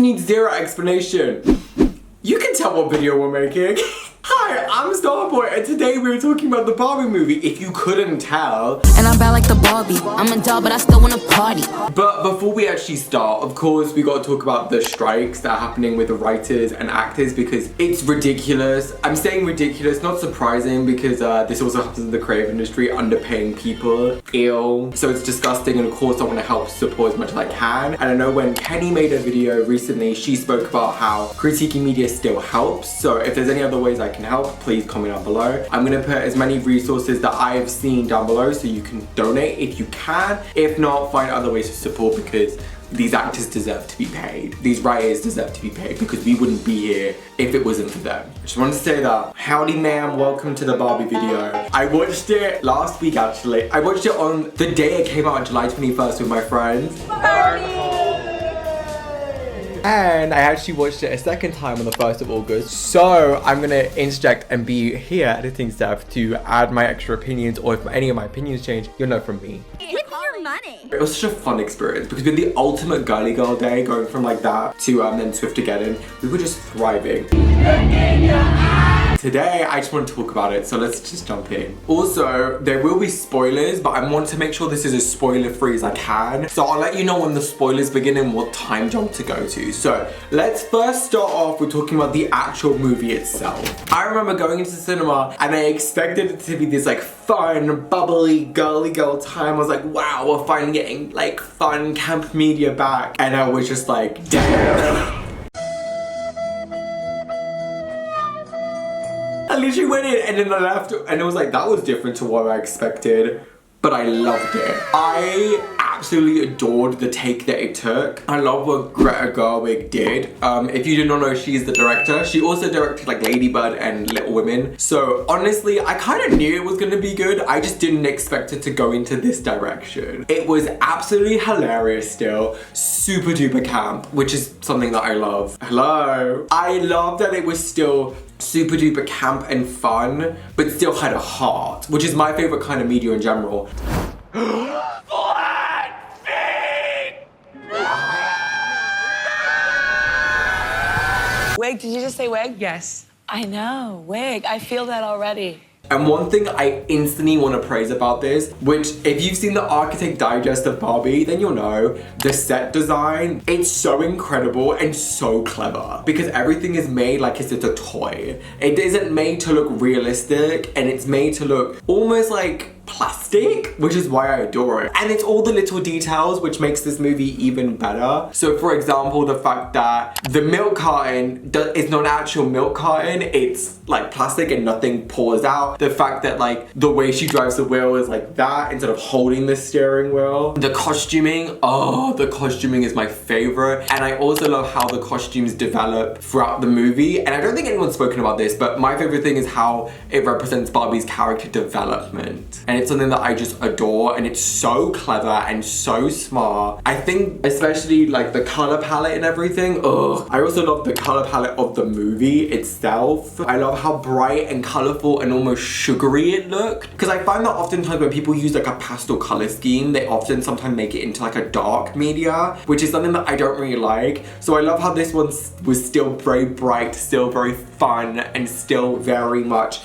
needs zero explanation. You can tell what video we're making. Hi, I'm Styleboy, and today we're talking about the Barbie movie, if you couldn't tell. And I'm bad like the Barbie. I'm a doll, but I still wanna party. But before we actually start, of course, we gotta talk about the strikes that are happening with the writers and actors because it's ridiculous. I'm saying ridiculous, not surprising, because this also happens in the creative industry, underpaying people, ill. So it's disgusting, and of course I wanna help support as much as I can. And I know when Kenny made a video recently, she spoke about how critiquing media still helps. So if there's any other ways I can help, please comment down below. I'm gonna put as many resources that I have seen down below so you can donate if you can. If not, find other ways to support because these actors deserve to be paid. These writers deserve to be paid because we wouldn't be here if it wasn't for them. Just wanted to say that. Howdy ma'am, welcome to the Barbie video. I watched it last week actually. I watched it on the day it came out on July 21st with my friends. Barbie! And I actually watched it a second time on the 1st of August. So I'm gonna interject and be here editing stuff to add my extra opinions, or if any of my opinions change, you'll know from me. With your money. It was such a fun experience because we had the ultimate girly girl day going from like that to then Swift Again. We were just thriving. Today, I just want to talk about it, so let's just jump in. Also, there will be spoilers, but I want to make sure this is as spoiler-free as I can. So I'll let you know when the spoilers begin and what time jump to go to. So let's first start off with talking about the actual movie itself. I remember going into the cinema and I expected it to be this like fun, bubbly, girly girl time. I was like, wow, we're finally getting like fun camp media back. And I was just like, damn. I literally went in and then I left and it was like, that was different to what I expected, but I loved it. I absolutely adored the take that it took. I love what Greta Gerwig did. If you do not know, she's the director. She also directed like Lady Bird and Little Women. So honestly, I kind of knew it was gonna be good. I just didn't expect it to go into this direction. It was absolutely hilarious still. Super duper camp, which is something that I love. Hello. I love that it was still super duper camp and fun, but still had a heart, which is my favorite kind of media in general. Wig, did you just say wig? Yes. I know, wig. I feel that already. And one thing I instantly want to praise about this, which if you've seen the Architect Digest of Barbie, then you'll know, the set design, it's so incredible and so clever because everything is made like it's a toy. It isn't made to look realistic and it's made to look almost like plastic, which is why I adore it. And it's all the little details which makes this movie even better. So for example, the fact that the milk carton is not an actual milk carton, it's like plastic and nothing pours out. The fact that like the way she drives the wheel is like that instead of holding the steering wheel. The costuming, oh, the costuming is my favorite. And I also love how the costumes develop throughout the movie. And I don't think anyone's spoken about this, but my favorite thing is how it represents Barbie's character development. And it's something that I just adore, and it's so clever and so smart. I think especially like the color palette and everything. Ugh. I also love the color palette of the movie itself. I love how bright and colorful and almost sugary it looked. Because I find that oftentimes when people use like a pastel color scheme, they often sometimes make it into like a dark media, which is something that I don't really like. So I love how this one was still very bright, still very fun, and still very much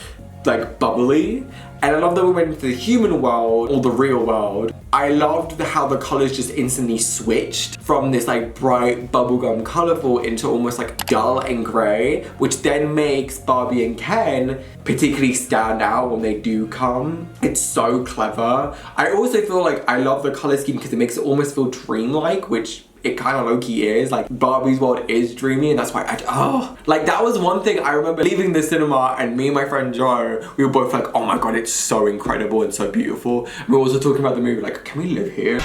like bubbly. And I love that we went into the human world, or the real world. I loved how the colors just instantly switched from this like bright bubblegum colorful into almost like dull and gray, which then makes Barbie and Ken particularly stand out when they do come. It's so clever. I also feel like I love the color scheme because it makes it almost feel dreamlike, which it kind of low-key is. Like Barbie's world is dreamy, and that's why like that was one thing I remember leaving the cinema, and me and my friend Joe, we were both like, oh my god, it's so incredible and so beautiful. And we were also talking about the movie like, can we live here?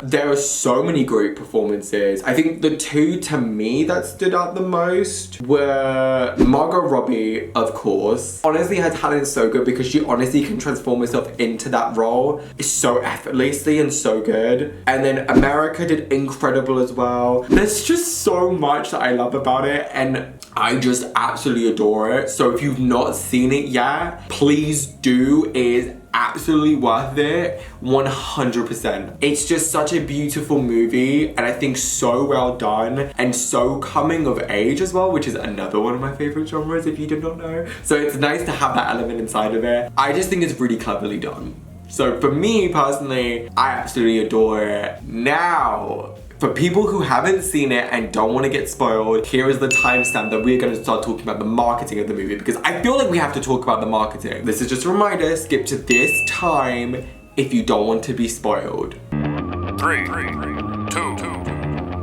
There are so many great performances. I think the two to me that stood out the most were Margot Robbie, of course. Honestly, her talent is so good because she honestly can transform herself into that role. It's so effortlessly and so good. And then America did incredible as well. There's just so much that I love about it, and I just absolutely adore it. So if you've not seen it yet, please do. It is absolutely worth it, 100%. It's just such a beautiful movie, and I think so well done, and so coming of age as well, which is another one of my favorite genres, if you did not know. So it's nice to have that element inside of it. I just think it's really cleverly done. So for me personally, I absolutely adore it. Now, for people who haven't seen it and don't want to get spoiled, here is the timestamp that we're going to start talking about the marketing of the movie, because I feel like we have to talk about the marketing. This is just a reminder, skip to this time if you don't want to be spoiled. 3, 2,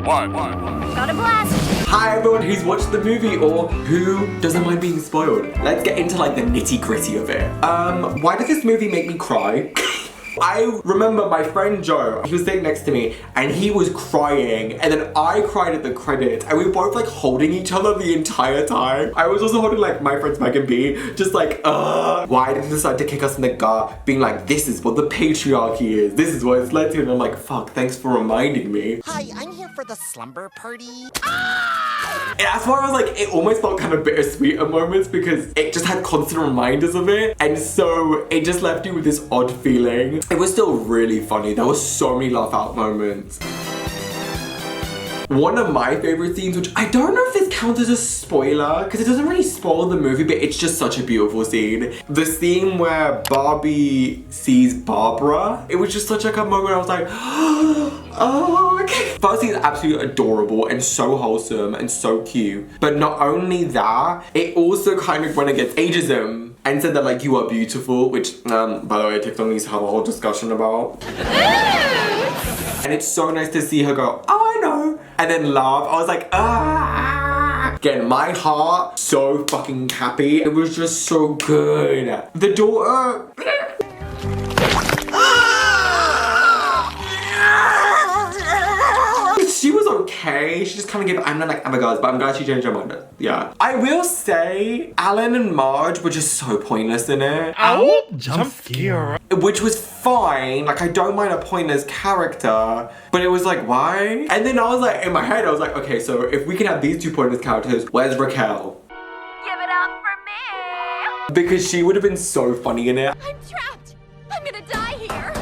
1. Got a blast! Hi everyone who's watched the movie or who doesn't mind being spoiled. Let's get into like the nitty gritty of it. Why did this movie make me cry? I remember my friend Joe, he was sitting next to me and he was crying, and then I cried at the credits, and we were both like holding each other the entire time. I was also holding like my friends Meg and B, just like, why did he decide to kick us in the gut, being like, this is what the patriarchy is, this is what it's led to, and I'm like, fuck, thanks for reminding me. Hi, I'm here for the slumber party. And that's why I was like, it almost felt kind of bittersweet at moments because it just had constant reminders of it. And so it just left you with this odd feeling. It was still really funny. There were so many laugh out moments. One of my favorite scenes, which I don't know if this counts as a spoiler because it doesn't really spoil the movie, but it's just such a beautiful scene. The scene where Barbie sees Barbara, it was just such like a moment I was like, oh, okay. First scene is absolutely adorable and so wholesome and so cute. But not only that, it also kind of went against ageism and said that like you are beautiful, which by the way, TikTok needs to have a whole discussion about. And it's so nice to see her go, oh, I know, and then laugh. I was like, ah. Again, my heart so fucking happy. It was just so good. The daughter. She was okay. She just kind of gave, I'm not like, oh my god, but I'm glad she changed her mind. Yeah. I will say, Alan and Marge were just so pointless in it. Ow! Jump scare. Which was fine. Like, I don't mind a pointless character, but it was like, why? And then I was like, in my head, I was like, okay, so if we can have these two pointless characters, where's Raquel? Give it up for me! Because she would have been so funny in it. I'm trapped! I'm gonna die here!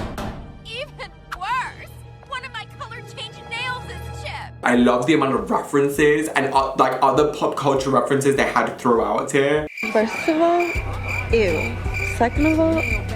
Even worse! One of my color-changing nails is chipped! I love the amount of references and like other pop culture references they had throughout here. First of all, ew. Second of all, ew.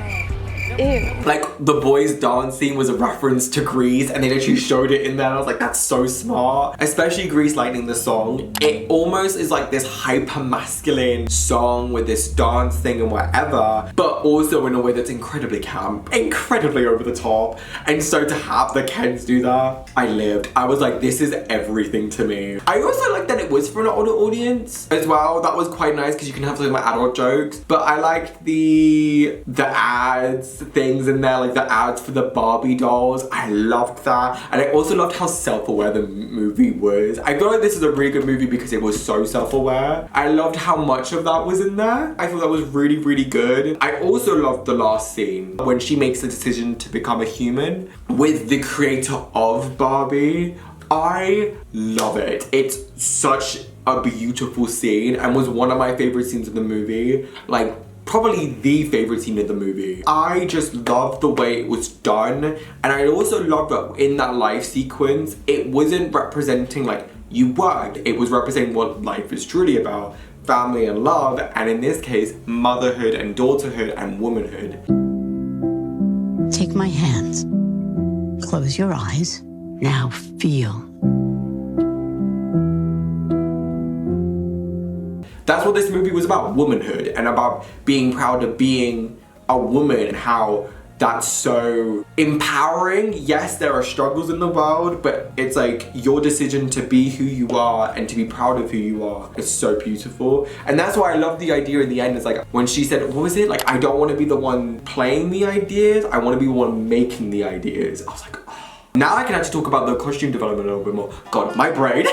Like the boys' dance scene was a reference to Grease, and they literally showed it in there, and I was like, that's so smart. Especially Grease Lightning, the song. It almost is like this hyper masculine song with this dance thing and whatever, but also in a way that's incredibly camp, incredibly over the top. And so to have the Kens do that, I lived. I was like, this is everything to me. I also like that it was for an older audience as well. That was quite nice because you can have some of my adult jokes, but I liked the ads things in there, like the ads for the Barbie dolls. I loved that, and I also loved how self-aware the movie was. I feel like this is a really good movie because it was so self-aware. I loved how much of that was in there. I thought that was really, really good. I also loved the last scene when she makes the decision to become a human with the creator of Barbie. I love it. It's such a beautiful scene and was one of my favorite scenes of the movie. Like, probably the favorite scene of the movie. I just loved the way it was done, and I also loved that in that life sequence, it wasn't representing like you worked, it was representing what life is truly about, family and love, and in this case, motherhood and daughterhood and womanhood. Take my hands. Close your eyes. Now feel. That's what this movie was about, womanhood, and about being proud of being a woman and how that's so empowering. Yes, there are struggles in the world, but it's like your decision to be who you are and to be proud of who you are is so beautiful. And that's why I love the idea in the end. It's like when she said, what was it? Like, I don't want to be the one playing the ideas, I want to be the one making the ideas. I was like, oh. Now I can actually talk about the costume development a little bit more. God, my brain.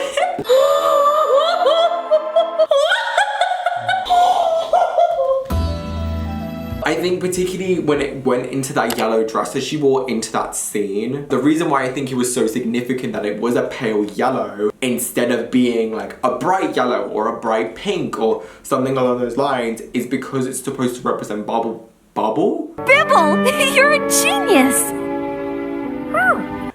I think particularly when it went into that yellow dress that she wore into that scene, the reason why I think it was so significant that it was a pale yellow instead of being like a bright yellow or a bright pink or something along those lines is because it's supposed to represent bubble? Bibble, you're a genius.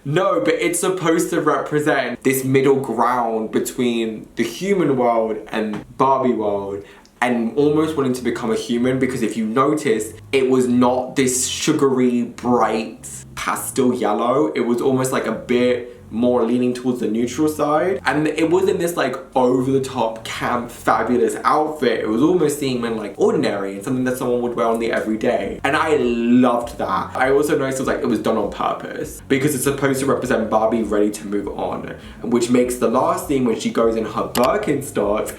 No, but it's supposed to represent this middle ground between the human world and Barbie world, and almost wanting to become a human, because if you notice, it was not this sugary, bright pastel yellow. It was almost like a bit more leaning towards the neutral side, and it wasn't this like over the top camp fabulous outfit. It was almost seeming like ordinary and something that someone would wear on the everyday, and I loved that. I also noticed it was done on purpose because it's supposed to represent Barbie ready to move on, which makes the last scene when she goes in her Birkenstocks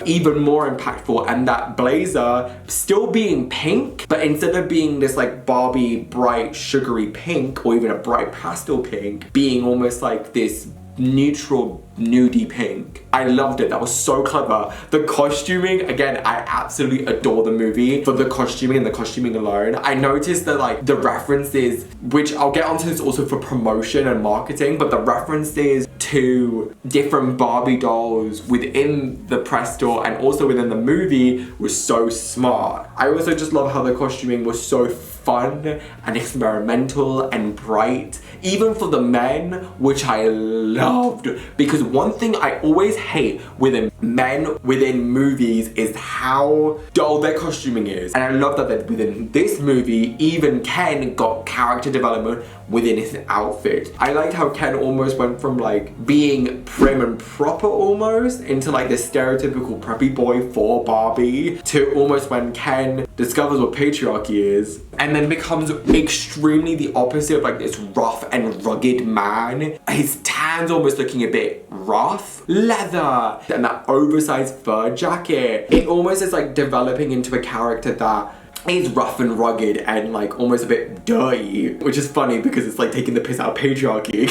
even more impactful, and that blazer still being pink, but instead of being this like Barbie bright sugary pink or even a bright pastel pink, being almost like this neutral nudie pink. I loved it. That was so clever. The costuming, again, I absolutely adore the movie for the costuming and the costuming alone. I noticed that like the references, which I'll get onto this also for promotion and marketing, but the references to different Barbie dolls within the press store and also within the movie was so smart. I also just love how the costuming was so fun and experimental and bright, even for the men, which I loved, because one thing I always hate within men within movies is how dull their costuming is, and I love that within this movie, even Ken got character development within his outfit. I liked how Ken almost went from like being prim and proper almost into like the stereotypical preppy boy for Barbie to almost when Ken discovers what patriarchy is and then becomes extremely the opposite of like this rough and rugged man. His tan's almost looking a bit rough. Leather and that oversized fur jacket. It almost is like developing into a character that is rough and rugged and like almost a bit dirty, which is funny because it's like taking the piss out of patriarchy.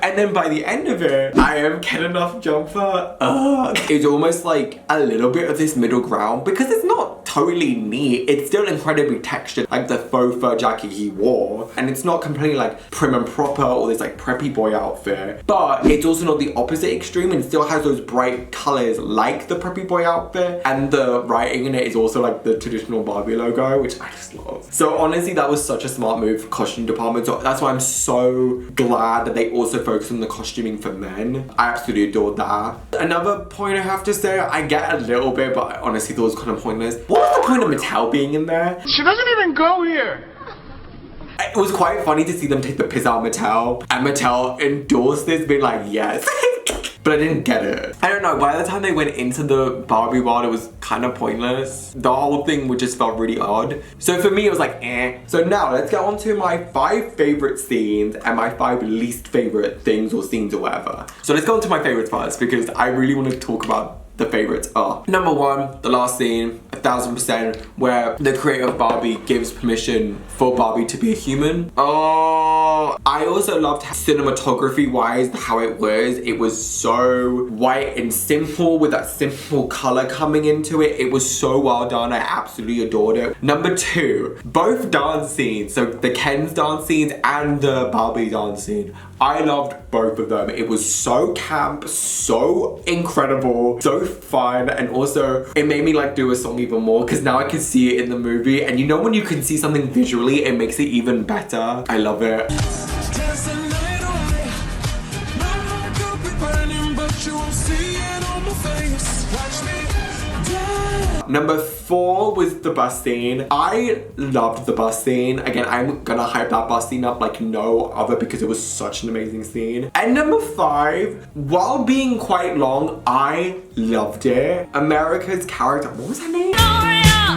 And then by the end of it, I am Ken enough jumper. It's almost like a little bit of this middle ground because it's not totally neat. It's still incredibly textured, like the faux fur jacket he wore, and it's not completely like prim and proper or this like preppy boy outfit, but it's also not the opposite extreme and still has those bright colors like the preppy boy outfit, and the writing in it is also like the traditional Barbie logo, which I just love. So honestly, that was such a smart move for costume department. So that's why I'm so glad that they also focus on the costuming for men. I absolutely adored that. Another point I have to say, I get a little bit, but I honestly thought it was kind of pointless. What was the point of Mattel being in there? She doesn't even go here. It was quite funny to see them take the piss out of Mattel, and Mattel endorsed this, being like, yes. But I didn't get it. I don't know, by the time they went into the Barbie world, it was kind of pointless. The whole thing just felt really odd. So for me, it was like, eh. So now let's get on to my 5 favorite scenes and my 5 least favorite things or scenes or whatever. So let's go on to my favorites first because I really want to talk about the favorites are. Number 1, the last scene, 1000%, where the creator of Barbie gives permission for Barbie to be a human. Oh, I also loved cinematography wise how it was. It was so white and simple with that simple color coming into it. It was so well done. I absolutely adored it. Number 2, both dance scenes, so the Ken's dance scenes and the Barbie dance scene. I loved both of them. It was so camp, so incredible, so fun, and also it made me like do a song even more because now I can see it in the movie, and you know when you can see something visually, it makes it even better. I love it. Number 4 was the bus scene. I loved the bus scene. Again, I'm gonna hype that bus scene up like no other because it was such an amazing scene. And number 5, while being quite long, I loved it. America's character, what was her name?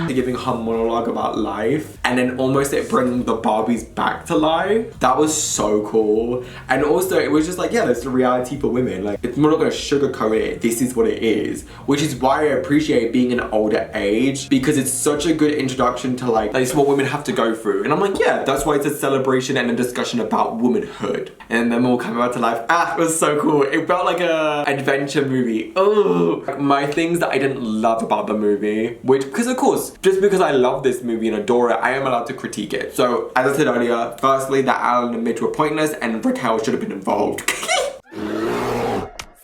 Giving her monologue about life and then almost it bringing the Barbies back to life. That was so cool. And also it was just like, yeah, that's the reality for women. Like, it's not gonna sugarcoat it. This is what it is, which is why I appreciate being an older age because it's such a good introduction to like it's what women have to go through. And I'm like, yeah, that's why it's a celebration and a discussion about womanhood. And then we'll come back to life. It was so cool. It felt like a adventure movie. Oh, my things that I didn't love about the movie, which, because of course, just because I love this movie and adore it, I am allowed to critique it. So, as I said earlier, firstly, that Alan and Midge were pointless and Raquel should have been involved.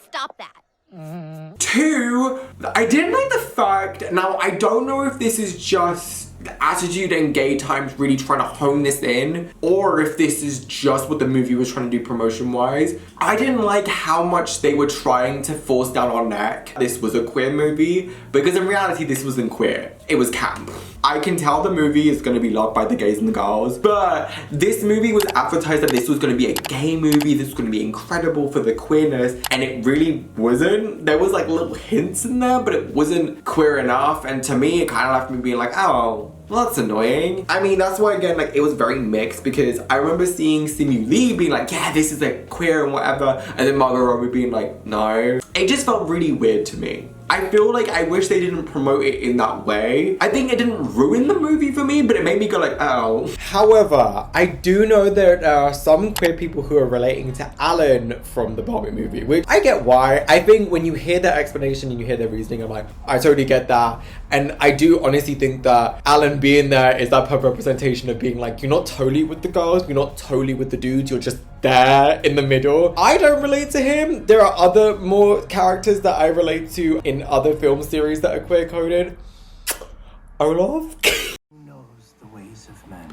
Stop that. 2, I didn't like the fact, now I don't know if this is just the attitude and gay times really trying to hone this in, or if this is just what the movie was trying to do promotion-wise. I didn't like how much they were trying to force down our neck this was a queer movie, because in reality this wasn't queer. It was camp. I can tell the movie is going to be loved by the gays and the girls, but this movie was advertised that this was going to be a gay movie, this was going to be incredible for the queerness, and it really wasn't. There was like little hints in there, but it wasn't queer enough, and to me it kind of left me being like, oh, well, that's annoying. I mean, that's why, again, like, it was very mixed, because I remember seeing Simu Lee being like, yeah, this is like queer and whatever, and then Margot Robbie being like, no. It just felt really weird to me. I feel like I wish they didn't promote it in that way. I think it didn't ruin the movie for me, but it made me go like, oh. However, I do know that there are some queer people who are relating to Alan from the Barbie movie, which I get why. I think when you hear their explanation and you hear their reasoning, I'm like, I totally get that. And I do honestly think that Alan being there is that perfect representation of being like, you're not totally with the girls, you're not totally with the dudes, you're just there in the middle. I don't relate to him. There are other more characters that I relate to in other film series that are queer coded. Olaf? Who knows the ways of men?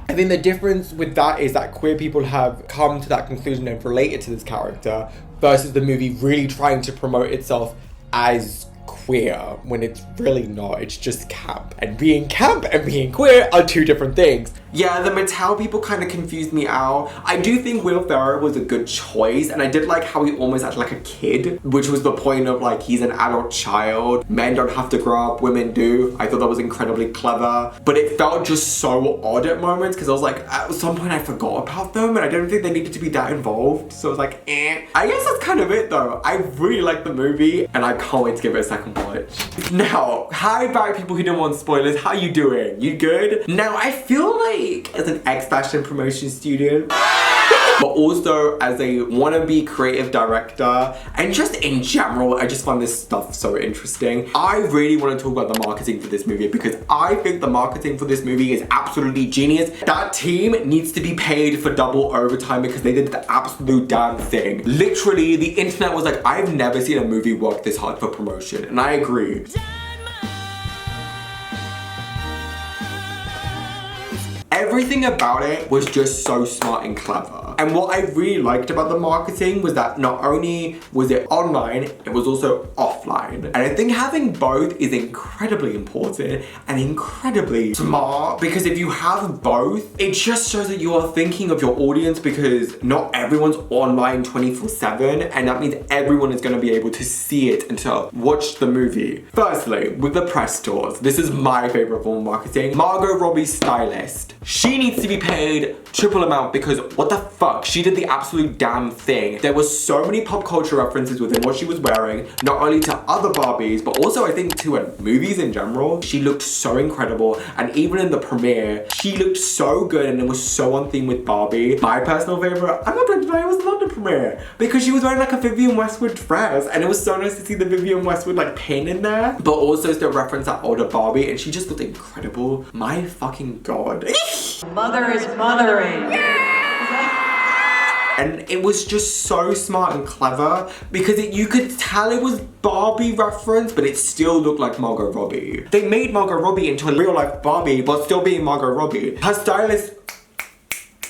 I think the difference with that is that queer people have come to that conclusion and related to this character versus the movie really trying to promote itself as queer when it's really not. It's just camp. And being camp and being queer are two different things. Yeah, the Mattel people kind of confused me out. I do think Will Ferrell was a good choice, and I did like how he almost acted like a kid, which was the point of like, he's an adult child. Men don't have to grow up, women do. I thought that was incredibly clever, but it felt just so odd at moments, because I was like, at some point I forgot about them, and I don't think they needed to be that involved, so I was like, eh. I guess that's kind of it though. I really liked the movie, and I can't wait to give it a second watch. Now, hi back people who don't want spoilers, how you doing? You good? Now, I feel like as an ex-fashion promotion student, but also as a wannabe creative director, and just in general, I just find this stuff so interesting. I really want to talk about the marketing for this movie, because I think the marketing for this movie is absolutely genius. That team needs to be paid for double overtime because they did the absolute damn thing. Literally, the internet was like, I've never seen a movie work this hard for promotion, and I agree. Everything about it was just so smart and clever. And what I really liked about the marketing was that not only was it online, it was also offline. And I think having both is incredibly important and incredibly smart, because if you have both, it just shows that you are thinking of your audience, because not everyone's online 24/7, and that means everyone is going to be able to see it and to watch the movie. Firstly, with the press tours, this is my favorite form of marketing. Margot Robbie's stylist. She needs to be paid triple amount, because what the fuck? She did the absolute damn thing. There was so many pop culture references within what she was wearing, not only to other Barbies, but also I think to movies in general. She looked so incredible, and even in the premiere, she looked so good and it was so on theme with Barbie. My personal favorite, I'm not going to deny, it was the London premiere, because she was wearing like a Vivienne Westwood dress, and it was so nice to see the Vivienne Westwood like pin in there, but also still reference that older Barbie, and she just looked incredible. My fucking god. Mother is mothering. And it was just so smart and clever, because you could tell it was Barbie reference, but it still looked like Margot Robbie. They made Margot Robbie into a real life Barbie, but still being Margot Robbie. Her stylist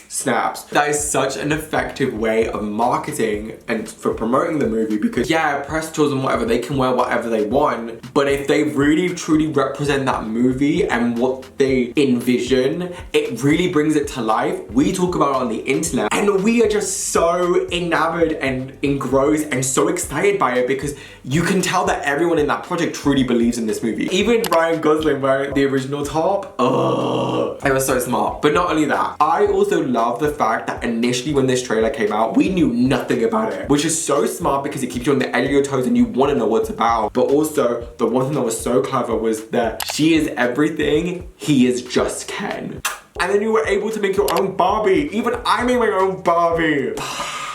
snaps. That is such an effective way of marketing and for promoting the movie, because yeah, press tours and whatever, they can wear whatever they want, but if they really truly represent that movie and what they envision, it really brings it to life. We talk about it on the internet, and we are just so enamored and engrossed and so excited by it, because you can tell that everyone in that project truly believes in this movie. Even Ryan Gosling wearing the original top. Oh, it was so smart. But not only that, I also love the fact that initially when this trailer came out, we knew nothing about it, which is so smart because it keeps you on the edge of your toes and you want to know what's about. But also, the one thing that was so clever was that she is everything, he is just Ken. And then you were able to make your own Barbie. Even I made my own Barbie.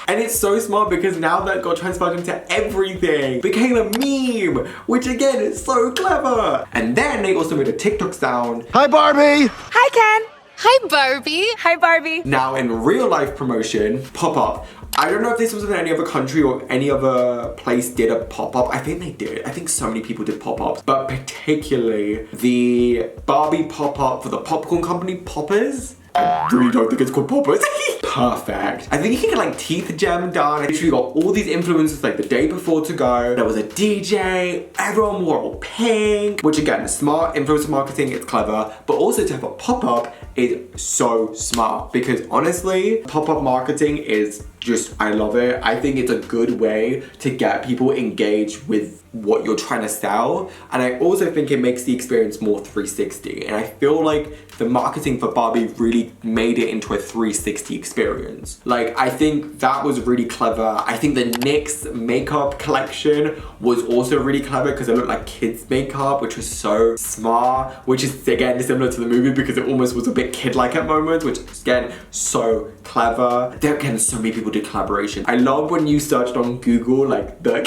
And it's so smart because now that got transferred into everything, became a meme, which again is so clever. And then they also made a TikTok sound. Hi, Barbie. Hi, Ken. Hi, Barbie. Hi, Barbie. Now in real life promotion, pop up. I don't know if this was in any other country or any other place did a pop-up. I think they did. I think so many people did pop-ups, but particularly the Barbie pop-up for the popcorn company Poppers. I really don't think it's called Poppers. Perfect. I think you can get like teeth gem done. I literally got all these influences like the day before to go. There was a DJ, everyone wore all pink, which again, smart influencer marketing, it's clever, but also to have a pop-up is so smart because honestly, pop-up marketing is just, I love it. I think it's a good way to get people engaged with what you're trying to sell. And I also think it makes the experience more 360. And I feel like the marketing for Barbie really made it into a 360 experience. Like, I think that was really clever. I think the NYX makeup collection was also really clever because it looked like kids makeup, which was so smart, which is again similar to the movie because it almost was a bit kid-like at moments, which again, so clever. There again, so many people did collaboration. I love when you searched on Google like the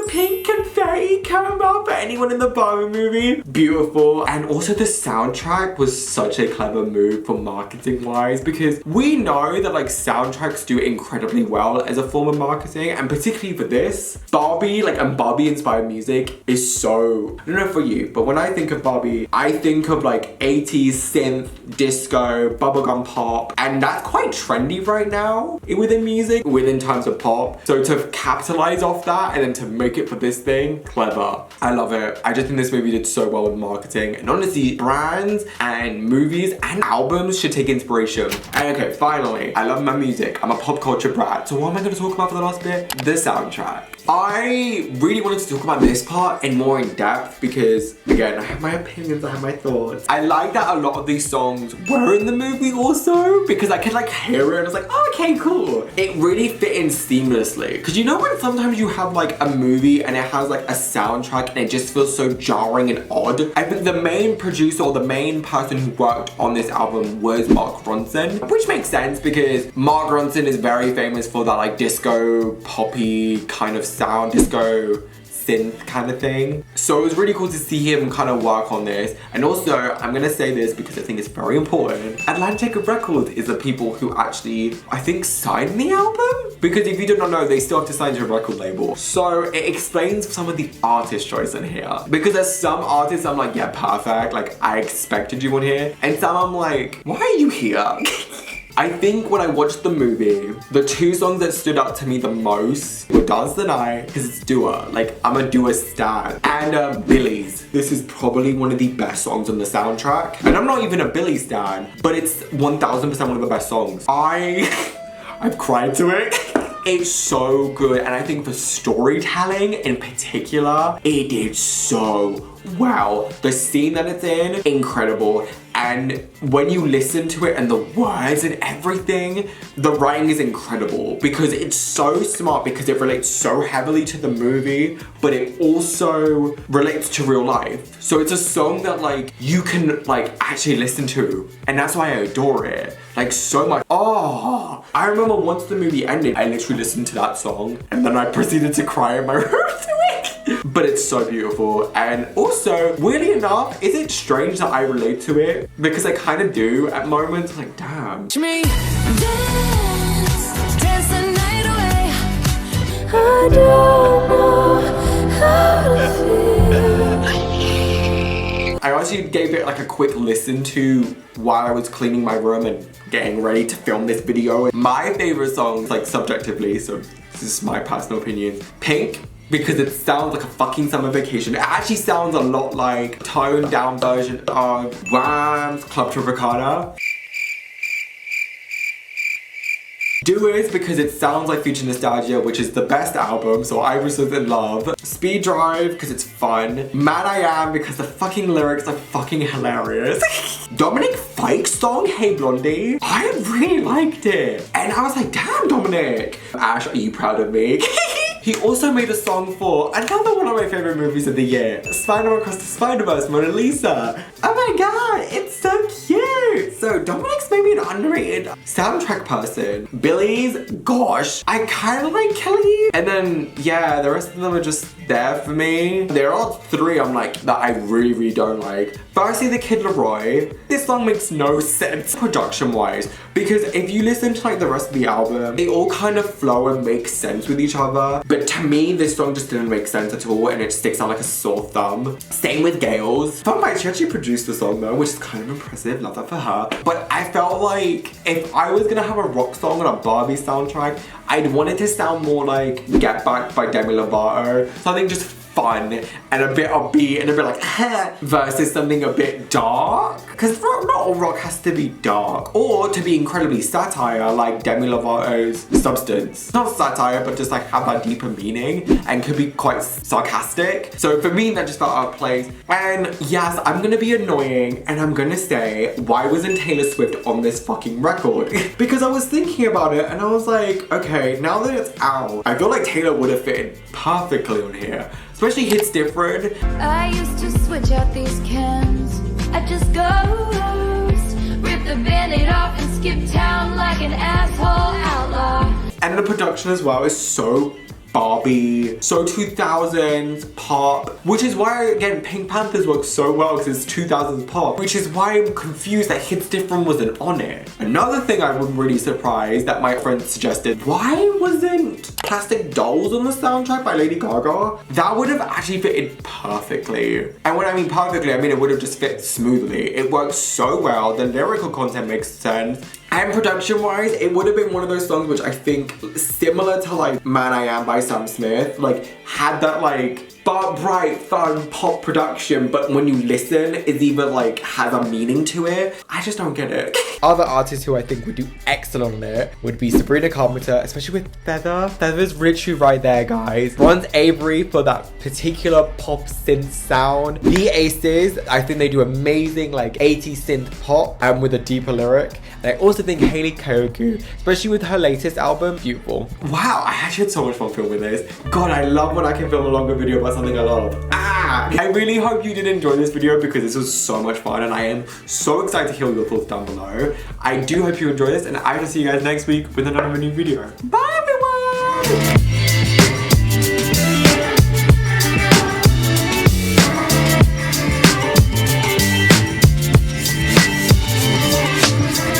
pink confetti came up for anyone in the Barbie movie. Beautiful. And also the soundtrack was such a clever move for marketing wise because we know that like soundtracks do incredibly well as a form of marketing, and particularly for this, Barbie, like, and Barbie inspired music is so, I don't know for you, but when I think of Barbie, I think of like 80s synth, disco, bubblegum pop, and that's quite trendy right now within music, within times of pop. So to capitalize off that and then to make it for this thing, clever. I love it. I just think this movie did so well with marketing, and honestly, brands and movies and albums should take inspiration. And okay, finally, I love my music. I'm a pop culture brat. So what am I going to talk about for the last bit? The soundtrack. I really wanted to talk about this part and more in depth because, again, I have my opinions, I have my thoughts. I like that a lot of these songs were in the movie also because I could like hear it and I was like, oh, okay, cool. It really fit in seamlessly. Because you know when sometimes you have like a movie and it has like a soundtrack and it just feels so jarring and odd? I think the main producer or the main person who worked on this album was Mark Ronson, which makes sense because Mark Ronson is very famous for that like disco, poppy kind of sound, disco synth kind of thing. So it was really cool to see him kind of work on this. And also, I'm gonna say this because I think it's very important. Atlantic Records is the people who actually, I think, signed the album. Because if you do not know, they still have to sign to a record label. So it explains some of the artist choice in here. Because there's some artists I'm like, yeah, perfect. Like, I expected you on here. And some I'm like, why are you here? I think when I watched the movie, the two songs that stood out to me the most were Dance the Night, because it's Dua. Like, I'm a Dua stan. And Billy's. This is probably one of the best songs on the soundtrack. And I'm not even a Billy stan, but it's 1000% one of the best songs. I've cried to it. It's so good, and I think for storytelling in particular, it did so well. The scene that it's in, incredible. And when you listen to it and the words and everything, the writing is incredible because it's so smart because it relates so heavily to the movie, but it also relates to real life. So it's a song that like you can like actually listen to, and that's why I adore it like so much. Oh, I remember once the movie ended, I literally listened to that song and then I proceeded to cry in my room to it. But it's so beautiful. And also, weirdly enough, is it strange that I relate to it? Because I kind of do at moments, like, damn. To me, dance the night away. I don't know how to feel. I actually gave it like a quick listen to while I was cleaning my room and getting ready to film this video. My favorite songs, like subjectively, so this is my personal opinion, Pink, because it sounds like a fucking summer vacation. It actually sounds a lot like a toned down version of Wham's Club Tropicana. Do It because it sounds like Future Nostalgia, which is the best album, so I was in love. Speed Drive because it's fun. Mad I Am because the fucking lyrics are fucking hilarious. Dominic Fike's song, Hey Blondie, I really liked it. And I was like, damn Dominic. Ash, are you proud of me? He also made a song for another one of my favorite movies of the year, Spider-Man Across the Spider-Verse, Mona Lisa. Oh my god, it's so cute. So Dominic's maybe an underrated soundtrack person. Billy's, gosh, I kind of like Kelly. And then, yeah, the rest of them are just there for me. There are three I'm like, that I really, really don't like. Firstly, the Kid Laroi. This song makes no sense production-wise, because if you listen to like the rest of the album, they all kind of flow and make sense with each other. But to me, this song just didn't make sense at all, and it sticks out like a sore thumb. Same with Gale's. Fun fact, she actually produced the song though, which is kind of impressive. Love that for her. But I felt like if I was gonna have a rock song on a Barbie soundtrack, I'd want it to sound more like Get Back by Demi Lovato. Something just fun and a bit upbeat and a bit like versus something a bit dark, because not all rock has to be dark or to be incredibly satire like Demi Lovato's Substance. Not satire, but just like have that deeper meaning and could be quite sarcastic. So for me, that just felt out of place. And yes, I'm gonna be annoying and I'm gonna say, why wasn't Taylor Swift on this fucking record? Because I was thinking about it and I was like, okay, now that it's out, I feel like Taylor would have fitted perfectly on here. Especially Hits Different. I used to switch out these cans. I just ghost, rip the band-aid off and skip town like an asshole outlaw. And the production as well is so Barbie, so 2000s pop, which is why, again, Pink Panthers works so well because it's 2000s pop, which is why I'm confused that Hits Different wasn't on it. Another thing I was really surprised that my friend suggested, why wasn't Plastic Dolls on the soundtrack by Lady Gaga? That would have actually fitted perfectly. And when I mean perfectly, I mean it would have just fit smoothly. It works so well, the lyrical content makes sense. And production-wise, it would have been one of those songs which I think, similar to like Man I Am by Sam Smith, like had that like bright, fun pop production, but when you listen, it even like has a meaning to it. I just don't get it. Other artists who I think would do excellent on it would be Sabrina Carpenter, especially with Feather. Feather's literally right there, guys. Ron's Avery for that particular pop synth sound. The Aces, I think they do amazing like 80s synth pop and with a deeper lyric. And I also think Hayley Kiyoko, especially with her latest album, beautiful. Wow, I actually had so much fun filming this. God, I love when I can film a longer video about something I love. I really hope you did enjoy this video because this was so much fun and I am so excited to hear your thoughts down below. I do hope you enjoyed this and I will see you guys next week with another new video. Bye everyone!